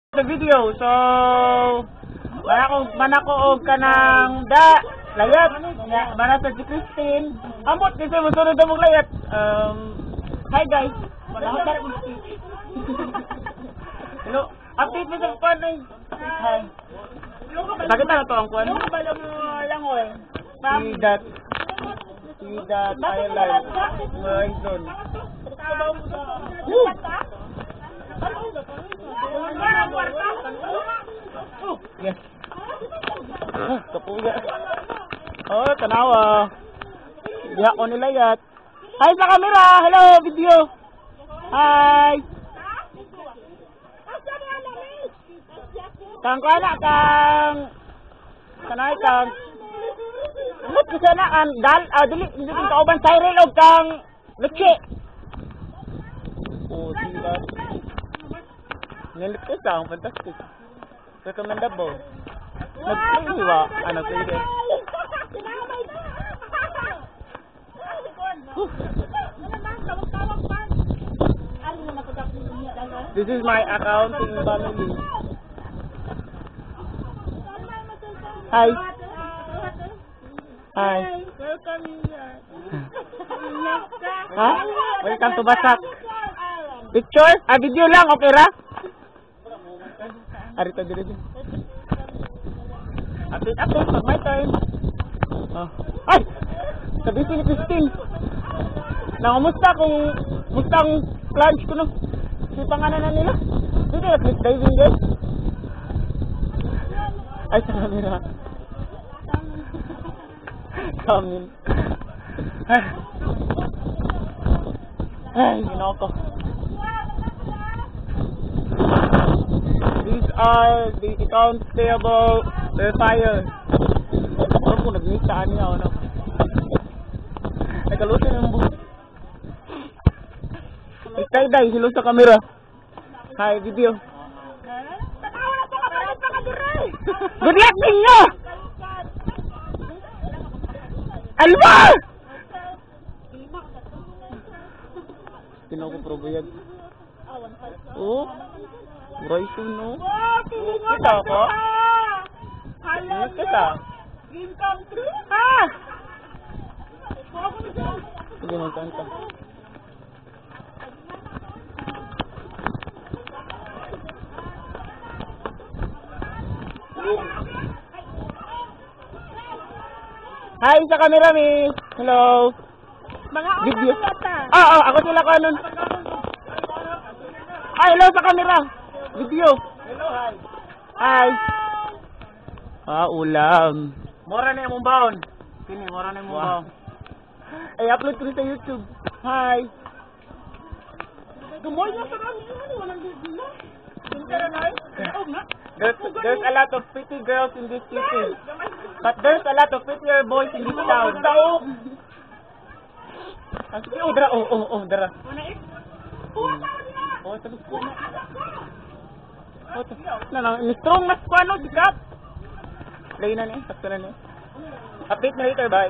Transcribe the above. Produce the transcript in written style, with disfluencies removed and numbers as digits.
Sa video, so manako og kanang layat para sa si Christine. Amot kasi mo sunod mong layat. Hi guys. Wala ka rin. Hello. Update mo sa pan ay. Hi. Bakit na to ang kwan? Lang oy. See that island. Horizon. Yes. Kapuya. Oh, tanawa. Diha ko nila yat. Hi sa camera. Hello, video. Hi. Kang kana kanay kang. Amot kasi na ang dili kauban siren og kang leche. Oh, diba? Nilit ko sa fantastic. Recommendable. Nag-play ba? Ano play din? This is my accounting family. Hi. Hi. Welcome here. Ha? Welcome to Basak. Picture? Video lang, okay ra? Arita dire din. Update, pag my time. Oh. Ay! Sabi si Christine. Nangamusta kung mustang lunch ko no? Si panganan na nila. Dito na click diving guys. Ay, sa camera. Kamin. Ay, ginoko. These are the accounts payable verifier. Ano po, nag-mistaan niya, ano? Nagkalusin yung buhok. Itay-day, hilo sa camera. Hi, video. Good luck ninyo! Alba! Tinaw ko probayag. Oh, Bryson no? Kita ako? Ingat kita. Dream come true? Ah! Sige, magkanta. Hi sa camera, miss. Hello. Mga video. Ako sila kanon. Ay, hello sa camera. Video. Hello, hi. Hi. Ulam. Mora na yung baon. Kini, mora na yung baon. Ay, upload ko sa YouTube. Hi. Gumoy na sa kami. Walang video. There's a lot of pretty girls in this city. But there's a lot of prettier boys in this town. Sige, dara. Dara. Tapos ko na. Strong mas kuano, sikat. Lay na niya, sakto na niya. Update na later, bye.